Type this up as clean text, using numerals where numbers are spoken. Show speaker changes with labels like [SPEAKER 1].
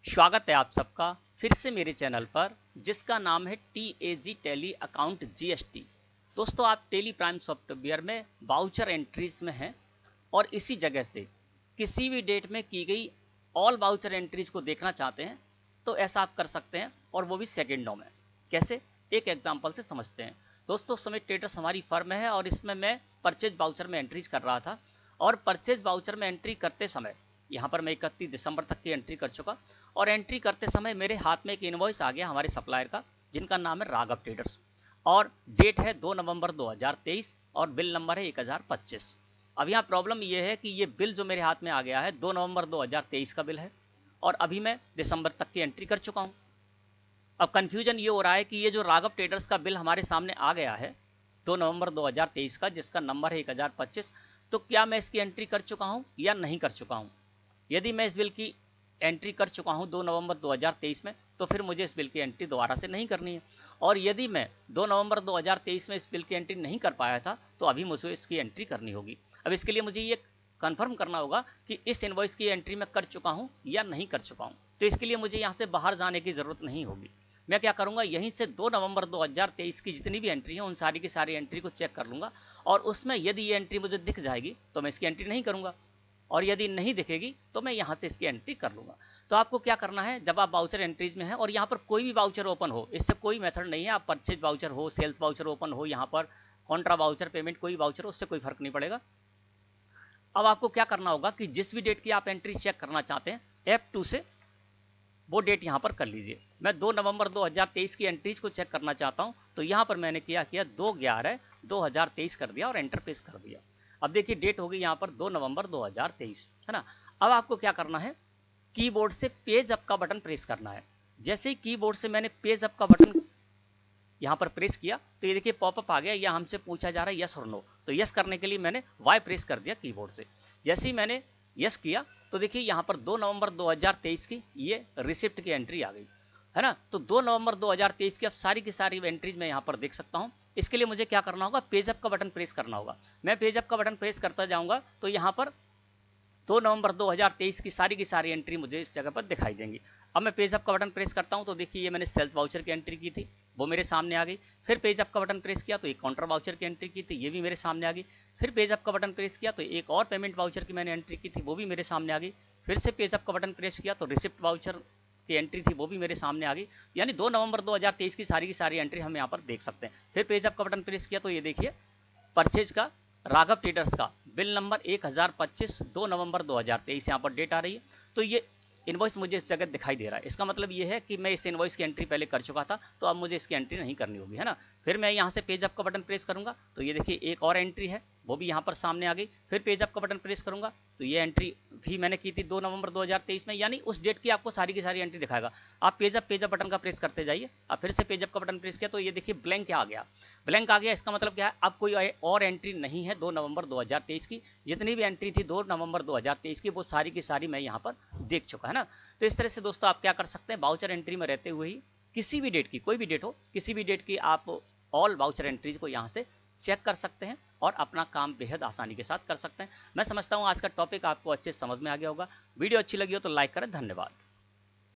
[SPEAKER 1] स्वागत है आप सबका फिर से मेरे चैनल पर जिसका नाम है TAG टैली अकाउंट GST। दोस्तों, आप टैली प्राइम सॉफ्टवेयर में वाउचर एंट्रीज में हैं और इसी जगह से किसी भी डेट में की गई ऑल वाउचर एंट्रीज को देखना चाहते हैं तो ऐसा आप कर सकते हैं, और वो भी सेकेंडों में। कैसे, एक एग्जाम्पल से समझते हैं। दोस्तों, समय ट्रेडर्स हमारी फर्म है और इसमें मैं परचेज वाउचर में एंट्रीज कर रहा था, और परचेज वाउचर में एंट्री करते समय यहाँ पर मैं 31 दिसंबर तक की एंट्री कर चुका, और एंट्री करते समय मेरे हाथ में एक इनवॉइस आ गया हमारे सप्लायर का, जिनका नाम है राघव ट्रेडर्स, और डेट है 2 नवंबर 2023 और बिल नंबर है 1025। अब यहाँ प्रॉब्लम ये है कि ये बिल जो मेरे हाथ में आ गया है 2 नवंबर 2023 का बिल है, और अभी मैं दिसंबर तक की एंट्री कर चुका हूँ। अब कन्फ्यूजन ये हो रहा है कि ये जो राघव ट्रेडर्स का बिल हमारे सामने आ गया है 2 नवंबर 2023 का, जिसका नंबर है 1025, तो क्या मैं इसकी एंट्री कर चुका हूँ या नहीं कर चुका हूँ। यदि मैं इस बिल की एंट्री कर चुका हूं 2 नवंबर 2023 में, तो फिर मुझे इस बिल की एंट्री दोबारा से नहीं करनी है। और यदि मैं 2 नवंबर 2023 में इस बिल की एंट्री नहीं कर पाया था तो अभी मुझे इसकी एंट्री करनी होगी। अब इसके लिए मुझे ये कंफर्म करना होगा कि इस इनवॉइस की एंट्री मैं कर चुका हूं या नहीं कर चुका हूं। तो इसके लिए मुझे यहाँ से बाहर जाने की ज़रूरत नहीं होगी। मैं क्या करूंगा, यहीं से 2 नवंबर 2023 की जितनी भी एंट्री है उन सारी की सारी एंट्री को चेक कर लूंगा, और उसमें यदि ये एंट्री मुझे दिख जाएगी तो मैं इसकी एंट्री नहीं करूंगा, और यदि नहीं दिखेगी तो मैं यहाँ से इसकी एंट्री कर लूँगा। तो आपको क्या करना है, जब आप वाउचर एंट्रीज में हैं और यहाँ पर कोई भी वाउचर ओपन हो, इससे कोई मेथड नहीं है, आप परचेज वाउचर हो, सेल्स वाउचर ओपन हो, यहाँ पर कॉन्ट्रा वाउचर, पेमेंट कोई वाउचर हो, उससे कोई फर्क नहीं पड़ेगा। अब आपको क्या करना होगा कि जिस भी डेट की आप एंट्री चेक करना चाहते हैं F2 से वो डेट यहाँ पर कर लीजिए। मैं 2 नवंबर 2023 की एंट्रीज को चेक करना चाहता हूँ, तो यहाँ पर मैंने क्या किया, 2/11/2023 कर दिया और एंटर प्रेस कर दिया। अब देखिए डेट हो गई यहाँ पर 2 नवंबर 2023, है ना। अब आपको क्या करना है, कीबोर्ड से पेज अप का बटन प्रेस करना है। जैसे ही कीबोर्ड से मैंने पेज अप का बटन यहाँ पर प्रेस किया तो ये देखिए पॉपअप आ गया, या हमसे पूछा जा रहा है यस और नो। तो यस करने के लिए मैंने वाई प्रेस कर दिया कीबोर्ड से। जैसे ही मैंने यस किया तो देखिए यहाँ पर 2 नवंबर 2023 की ये रिसिप्ट की एंट्री आ गई, है ना। तो 2 नवंबर 2023 की अब सारी की सारी एंट्रीज मैं यहाँ पर देख सकता हूँ। इसके लिए मुझे क्या करना होगा, पेज अप का बटन प्रेस करना होगा। मैं पेज अप का बटन प्रेस करता जाऊँगा तो यहाँ पर 2 नवंबर 2023 की सारी एंट्री मुझे इस जगह पर दिखाई देंगी। अब मैं पेज अप का बटन प्रेस करता हूं तो देखिए ये मैंने सेल्स वाउचर की एंट्री की थी, वो मेरे सामने आ गई। फिर पेज अप का बटन प्रेस किया तो एक काउंटर वाउचर की एंट्री की थी, ये भी मेरे सामने आ गई। फिर पेज अप का बटन प्रेस किया तो एक और पेमेंट वाउचर की मैंने एंट्री की थी, वो भी मेरे सामने आ गई। फिर से पेज अप का बटन प्रेस किया तो रिसिप्ट वाउचर की एंट्री थी, वो भी मेरे सामने आ गई। यानी 2 नवंबर 2023 की सारी एंट्री हम यहाँ पर देख सकते हैं। फिर पेज अप का बटन प्रेस किया तो ये देखिए परचेज का राघव ट्रेडर्स का बिल नंबर 1025 2 नवंबर 2023 यहाँ पर डेट आ रही है। तो ये इनवॉइस मुझे इस जगह दिखाई दे रहा है। इसका मतलब ये है कि मैं इस इनवॉइस की एंट्री पहले कर चुका था, तो अब मुझे इसकी एंट्री नहीं करनी होगी, है ना। फिर मैं यहाँ से पेज अप का बटन प्रेस करूंगा तो ये देखिए एक और एंट्री है, वो भी यहाँ पर सामने आ गई। फिर पेज अप का बटन प्रेस करूंगा तो ये एंट्री भी मैंने की थी 2 नवंबर 2023 में, यानी उस डेट की आपको सारी की सारी एंट्री दिखाएगा। आप पेज अप बटन का प्रेस करते जाइए। अब फिर से पेज अप का बटन प्रेस किया तो ये देखिए ब्लैंक क्या आ गया, ब्लैंक आ गया। इसका मतलब क्या है, अब कोई और एंट्री नहीं है 2 नवंबर 2023 की। जितनी भी एंट्री थी 2 नवंबर 2023 की वो सारी की सारी मैं यहाँ पर देख चुका, है ना। तो इस तरह से दोस्तों आप क्या कर सकते हैं, वाउचर एंट्री में रहते हुए ही किसी भी डेट की, कोई भी डेट हो, किसी भी डेट की आप ऑल वाउचर एंट्रीज को यहाँ से चेक कर सकते हैं और अपना काम बेहद आसानी के साथ कर सकते हैं। मैं समझता हूँ आज का टॉपिक आपको अच्छे समझ में आ गया होगा। वीडियो अच्छी लगी हो तो लाइक करें। धन्यवाद।